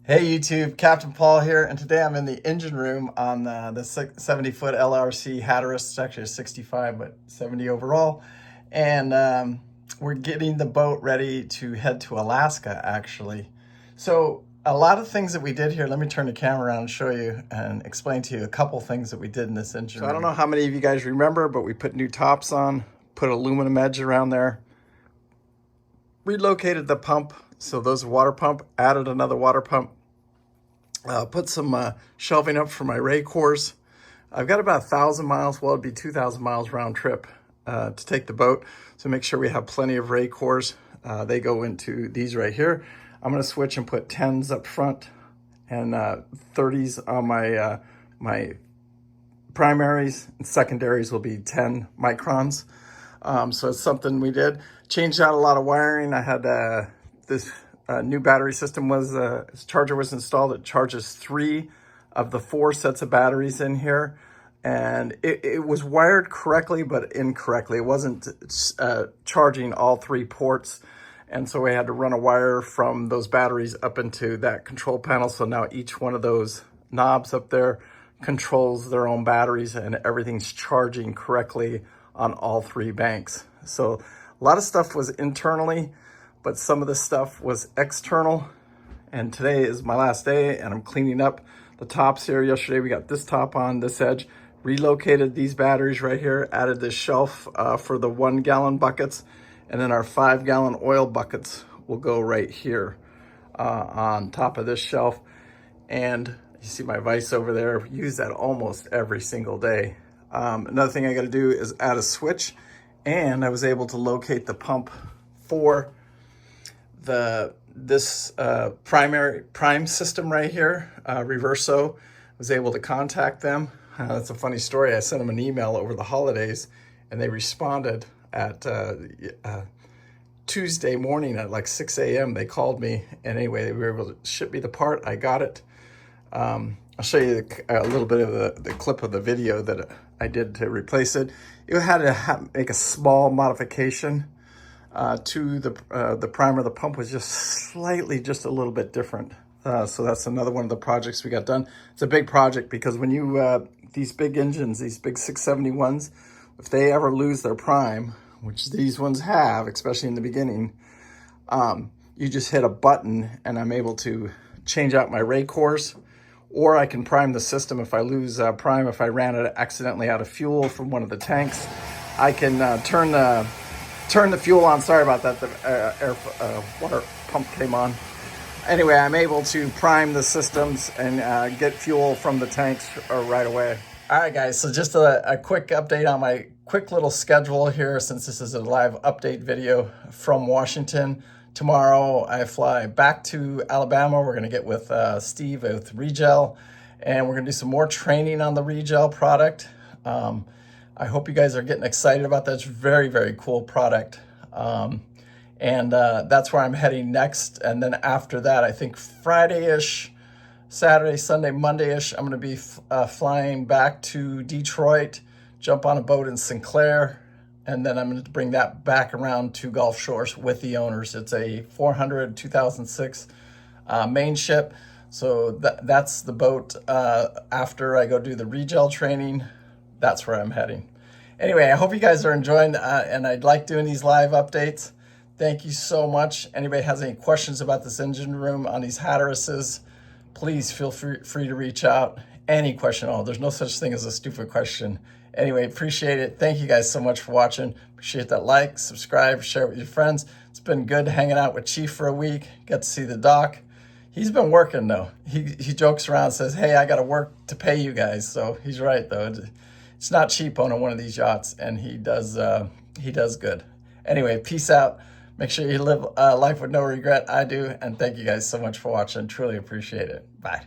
Hey YouTube, Captain Paul here, and today I'm in the engine room on the 70-foot LRC Hatteras. It's actually a 65, but 70 overall. And we're getting the boat ready to head to Alaska, actually. So a lot of things that we did here, let me turn the camera around and show you and explain to you a couple things that we did in this engine room. I don't know how many of you guys remember, but we put new tops on, put aluminum edge around there, relocated the pump. So those are water pump, added another water pump. Put some shelving up for my ray cores. I've got about 1,000 miles, well, it'd be 2,000 miles round trip to take the boat. So make sure we have plenty of ray cores. They go into these right here. I'm gonna switch and put 10s up front and 30s on my, my primaries, and secondaries will be 10 microns. So it's something we did. Changed out a lot of wiring. I had this new battery system this charger was installed. It charges 3 of the 4 sets of batteries in here. And it was wired correctly, but incorrectly. It wasn't charging all 3 ports. And so we had to run a wire from those batteries up into that control panel. So now each one of those knobs up there controls their own batteries and everything's charging correctly on all 3 banks. So a lot of stuff was internally, but some of the stuff was external. And today is my last day and I'm cleaning up the tops here. Yesterday we got this top on this edge, relocated these batteries right here, added this shelf for the 1-gallon buckets, and then our 5-gallon oil buckets will go right here on top of this shelf. And you see my vise over there, use that almost every single day. Another thing I gotta do is add a switch, and I was able to locate the pump for this prime system right here, Reverso. Was able to contact them. That's a funny story. I sent them an email over the holidays and they responded at Tuesday morning at like 6 a.m. They called me, and anyway, they were able to ship me the part. I got it. I'll show you a little bit of the clip of the video that I did to replace it. You had to make a small modification to the primer. The pump was just slightly, just a little bit different. So that's another one of the projects we got done. It's a big project because when you, these big engines, these big 671s, if they ever lose their prime, which these ones have, especially in the beginning, you just hit a button and I'm able to change out my ray cores, or I can prime the system if I lose prime. If I ran it accidentally out of fuel from one of the tanks, I can turn the fuel on. Sorry about that, the water pump came on. Anyway, I'm able to prime the systems and get fuel from the tanks right away. All right, guys, so just a quick update on my quick little schedule here, since this is a live update video from Washington. Tomorrow, I fly back to Alabama. We're gonna get with Steve with Regel, and we're gonna do some more training on the Regel product. I hope you guys are getting excited about that. It's very, very cool product. And that's where I'm heading next. And then after that, I think Friday-ish, Saturday, Sunday, Monday-ish, I'm gonna be flying back to Detroit, jump on a boat in Sinclair, and then I'm gonna bring that back around to Gulf Shores with the owners. It's a 400 2006 main ship. So that's the boat after I go do the Regel training. That's where I'm heading. Anyway, I hope you guys are enjoying, and I'd like doing these live updates. Thank you so much. Anybody has any questions about this engine room on these Hatterases, please feel free to reach out. Any question, there's no such thing as a stupid question. Anyway, appreciate it. Thank you guys so much for watching. Appreciate that like, subscribe, share it with your friends. It's been good hanging out with Chief for a week. Got to see the doc. He's been working though. He jokes around, says, hey, I got to work to pay you guys. So he's right though. It's not cheap owning one of these yachts, and he does good. Anyway, peace out. Make sure you live life with no regret. I do. And thank you guys so much for watching. Truly appreciate it. Bye.